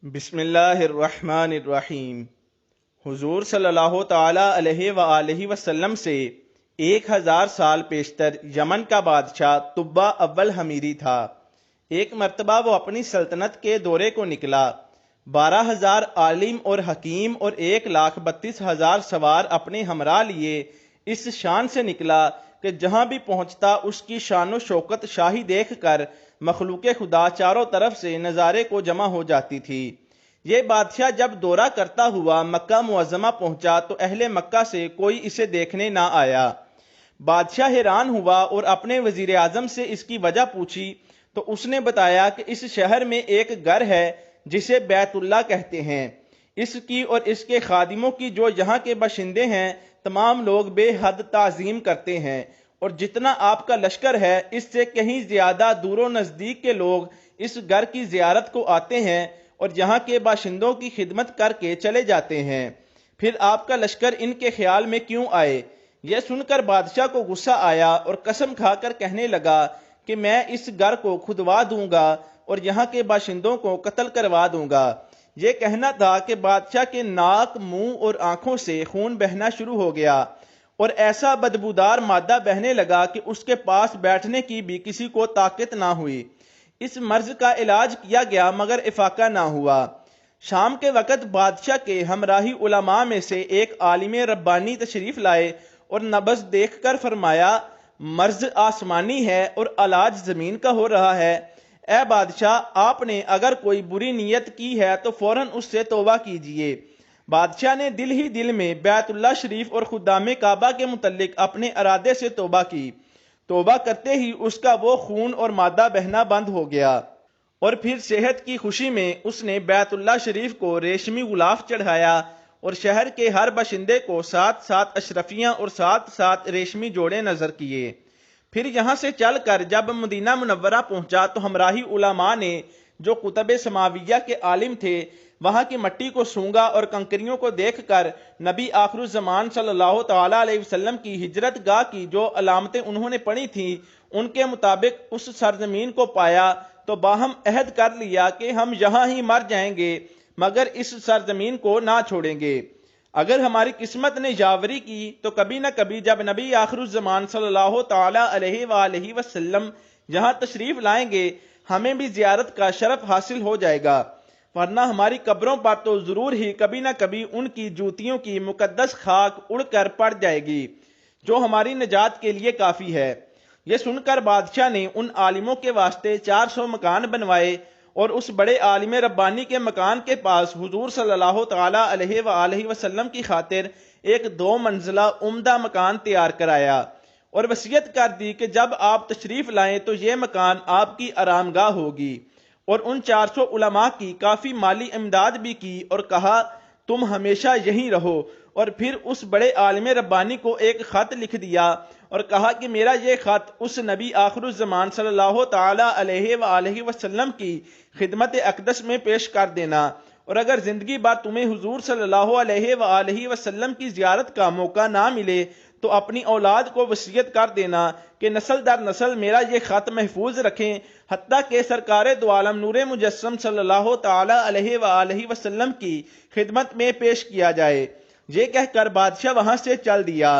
بسم اللہ الرحمن الرحیم۔ حضور صلی اللہ تعالی علیہ وآلہ وسلم سے 1000 سال پیشتر یمن کا بادشاہ طبہ اول حمیری تھا۔ ایک مرتبہ وہ اپنی سلطنت کے دورے کو نکلا۔ 12,000 عالم اور حکیم اور 1,32,000 سوار اپنے ہمراہ لیے اس شان سے نکلا کہ جہاں بھی پہنچتا اس کی شان و شوکت شاہی دیکھ کر مخلوق خدا چاروں طرف سے نظارے کو جمع ہو جاتی تھی۔ یہ بادشاہ جب دورہ کرتا ہوا مکہ معظمہ پہنچا تو اہل مکہ سے کوئی اسے دیکھنے نہ آیا۔ بادشاہ حیران ہوا اور اپنے وزیر اعظم سے اس کی وجہ پوچھی تو اس نے بتایا کہ اس شہر میں ایک گھر ہے جسے بیت اللہ کہتے ہیں۔ اس کی اور اس کے خادموں کی جو یہاں کے باشندے ہیں تمام لوگ بے حد تعظیم کرتے ہیں، اور جتنا آپ کا لشکر ہے اس سے کہیں زیادہ دور و نزدیک کے لوگ اس گھر کی زیارت کو آتے ہیں اور یہاں کے باشندوں کی خدمت کر کے چلے جاتے ہیں۔ پھر آپ کا لشکر ان کے خیال میں کیوں آئے؟ یہ سن کر بادشاہ کو غصہ آیا اور قسم کھا کر کہنے لگا کہ میں اس گھر کو کھدوا دوں گا اور یہاں کے باشندوں کو قتل کروا دوں گا۔ یہ کہنا تھا کہ بادشاہ کے ناک، منہ اور آنکھوں سے خون بہنا شروع ہو گیا اور ایسا بدبودار مادہ بہنے لگا کہ اس کے پاس بیٹھنے کی بھی کسی کو طاقت نہ ہوئی۔ اس مرض کا علاج کیا گیا مگر افاقہ نہ ہوا۔ شام کے وقت بادشاہ کے ہمراہی علماء میں سے ایک عالم ربانی تشریف لائے اور نبض دیکھ کر فرمایا، مرض آسمانی ہے اور علاج زمین کا ہو رہا ہے۔ اے بادشاہ، آپ نے اگر کوئی بری نیت کی ہے تو فوراً اس سے توبہ کیجیے۔ بادشاہ نے دل ہی دل میں بیت اللہ شریف اور خدام کعبہ کے متعلق اپنے ارادے سے توبہ کی۔ توبہ کرتے ہی اس کا وہ خون اور مادہ بہنا بند ہو گیا، اور پھر صحت کی خوشی میں اس نے بیت اللہ شریف کو ریشمی غلاف چڑھایا اور شہر کے ہر باشندے کو 7 اشرفیاں اور 7 ریشمی جوڑے نظر کیے۔ پھر یہاں سے چل کر جب مدینہ منورہ پہنچا تو ہمراہی علماء نے جو قطب سماویہ کے عالم تھے وہاں کی مٹی کو سونگا اور کنکریوں کو دیکھ کر نبی آخر الزمان صلی اللہ تعالی علیہ وسلم کی ہجرت گاہ کی جو علامتیں انہوں نے پڑھی تھیں ان کے مطابق اس سرزمین کو پایا تو باہم عہد کر لیا کہ ہم یہاں ہی مر جائیں گے مگر اس سرزمین کو نہ چھوڑیں گے۔ اگر ہماری قسمت نے یاوری کی تو کبھی نہ کبھی جب نبی آخر الزمان صلی اللہ تعالی علیہ وآلہ وسلم یہاں تشریف لائیں گے ہمیں بھی زیارت کا شرف حاصل ہو جائے گا، ورنہ ہماری قبروں پر تو ضرور ہی کبھی نہ کبھی ان کی جوتیوں کی مقدس خاک اڑ کر پڑ جائے گی جو ہماری نجات کے لیے کافی ہے۔ یہ سن کر بادشاہ نے ان عالموں کے واسطے 400 مکان بنوائے اور اس بڑے عالم ربانی کے مکان کے پاس حضور صلی اللہ تعالی علیہ وآلہ وسلم کی خاطر ایک 2 منزلہ عمدہ مکان تیار کرایا اور وصیت کر دی کہ جب آپ تشریف لائیں تو یہ مکان آپ کی آرام گاہ ہوگی، اور ان 400 علماء کی کافی مالی امداد بھی کی اور کہا تم ہمیشہ یہیں رہو، اور پھر اس بڑے عالم ربانی کو ایک خط لکھ دیا اور کہا کہ میرا یہ خط اس نبی آخر الزمان صلی اللہ تعالی علیہ وآلہ وسلم کی خدمت اقدس میں پیش کر دینا، اور اگر زندگی بھر تمہیں حضور صلی اللہ علیہ وآلہ وسلم کی زیارت کا موقع نہ ملے تو اپنی اولاد کو وصیت کر دینا کہ نسل در نسل میرا یہ خط محفوظ رکھیں حتیٰ کہ سرکار دو عالم نور مجسم صلی اللہ تعالی علیہ وآلہ وسلم کی خدمت میں پیش کیا جائے۔ یہ کہہ کر بادشاہ وہاں سے چل دیا۔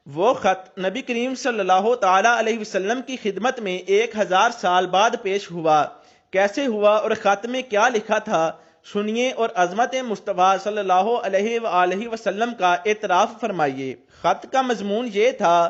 وہ خط نبی کریم صلی اللہ تعالی علیہ وسلم کی خدمت میں 1000 سال بعد پیش ہوا۔ کیسے ہوا اور خط میں کیا لکھا تھا سنیے اور عظمت مصطفیٰ صلی اللہ علیہ وآلہ وسلم کا اعتراف فرمائیے۔ خط کا مضمون یہ تھا،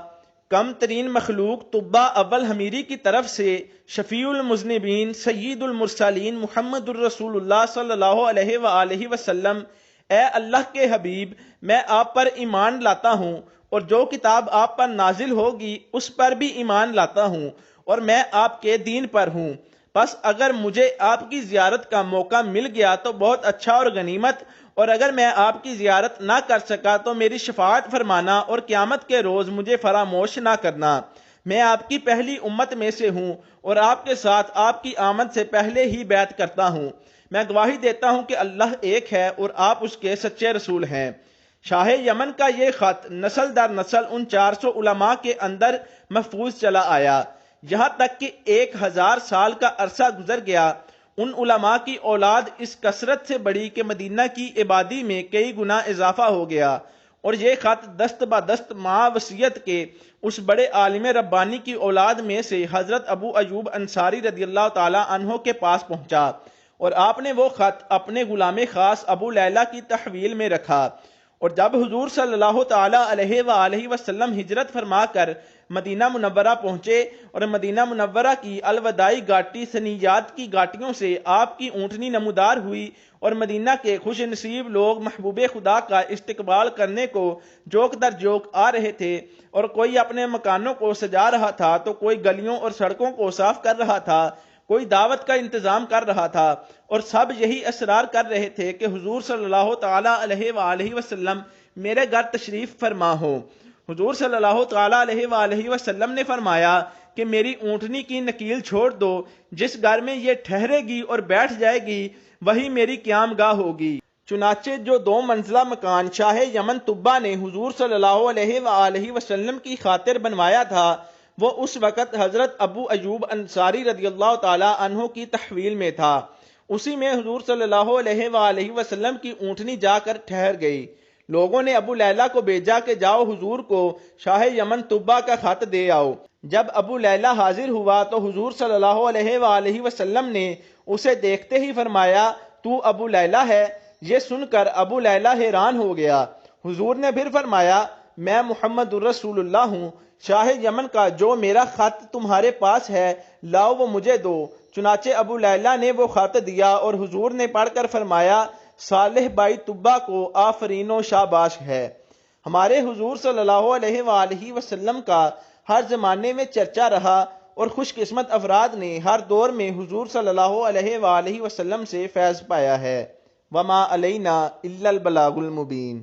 کم ترین مخلوق طبہ اول حمیری کی طرف سے شفیع المذنبین سید المرسلین محمد الرسول اللہ صلی اللہ علیہ وآلہ وسلم، اے اللہ کے حبیب، میں آپ پر ایمان لاتا ہوں اور جو کتاب آپ پر نازل ہوگی اس پر بھی ایمان لاتا ہوں، اور میں آپ کے دین پر ہوں۔ پس اگر مجھے آپ کی زیارت کا موقع مل گیا تو بہت اچھا اور غنیمت، اور اگر میں آپ کی زیارت نہ کر سکا تو میری شفاعت فرمانا اور قیامت کے روز مجھے فراموش نہ کرنا۔ میں آپ کی پہلی امت میں سے ہوں اور آپ کے ساتھ آپ کی آمد سے پہلے ہی بیعت کرتا ہوں۔ میں گواہی دیتا ہوں کہ اللہ ایک ہے اور آپ اس کے سچے رسول ہیں۔ شاہ یمن کا یہ خط نسل در نسل ان 400 علماء کے اندر محفوظ چلا آیا، یہاں تک کہ 1000 سال کا عرصہ گزر گیا۔ ان علماء کی اولاد اس کثرت سے بڑھی کہ مدینہ کی آبادی میں کئی گنا اضافہ ہو گیا، اور یہ خط دست بدست مع وصیت کے اس بڑے عالم ربانی کی اولاد میں سے حضرت ابو ایوب انصاری رضی اللہ تعالی عنہ کے پاس پہنچا، اور آپ نے وہ خط اپنے غلام خاص ابو لیلہ کی تحویل میں رکھا۔ اور جب حضور صلی اللہ تعالی علیہ وآلہ وسلم ہجرت فرما کر مدینہ منورہ پہنچے اور مدینہ منورہ کی الوداعی گھاٹی ثنیات کی گھاٹیوں سے آپ کی اونٹنی نمودار ہوئی، اور مدینہ کے خوش نصیب لوگ محبوب خدا کا استقبال کرنے کو جوک در جوک آ رہے تھے، اور کوئی اپنے مکانوں کو سجا رہا تھا تو کوئی گلیوں اور سڑکوں کو صاف کر رہا تھا، کوئی دعوت کا انتظام کر رہا تھا، اور سب یہی اصرار کر رہے تھے کہ حضور صلی اللہ تعالی علیہ وآلہ وسلم میرے گھر تشریف فرما ہو۔ حضور صلی اللہ تعالی علیہ وآلہ وسلم نے فرمایا کہ میری اونٹنی کی نکیل چھوڑ دو، جس گھر میں یہ ٹھہرے گی اور بیٹھ جائے گی وہی میری قیام گاہ ہوگی۔ چنانچہ جو 2 منزلہ مکان شاہ یمن طبہ نے حضور صلی اللہ علیہ وآلہ وسلم کی خاطر بنوایا تھا، وہ اس وقت حضرت ابو ایوب انصاری رضی اللہ تعالی عنہ کی تحویل میں تھا۔ اسی میں حضور صلی اللہ علیہ وآلہ وسلم کی اونٹنی جا کر ٹھہر گئی۔ لوگوں نے ابو لیلہ کو بھیجا کہ جاؤ حضور کو شاہ یمن طبہ کا خط دے آؤ۔ جب ابو لیلہ حاضر ہوا تو حضور صلی اللہ علیہ وآلہ وسلم نے اسے دیکھتے ہی فرمایا، تو ابو لیلہ ہے؟ یہ سن کر ابو لیلہ حیران ہو گیا۔ حضور نے پھر فرمایا، میں محمد الرسول اللہ ہوں، شاہ یمن کا جو میرا خط تمہارے پاس ہے لاؤ وہ مجھے دو۔ چنانچہ ابو لیلہ نے وہ خط دیا، اور حضور نے پڑھ کر فرمایا، صالح بائی طبہ کو آفرین و شاباش ہے۔ ہمارے حضور صلی اللہ علیہ وآلہ وسلم کا ہر زمانے میں چرچا رہا، اور خوش قسمت افراد نے ہر دور میں حضور صلی اللہ علیہ وآلہ وسلم سے فیض پایا ہے۔ وما علینا الا البلاغ المبین۔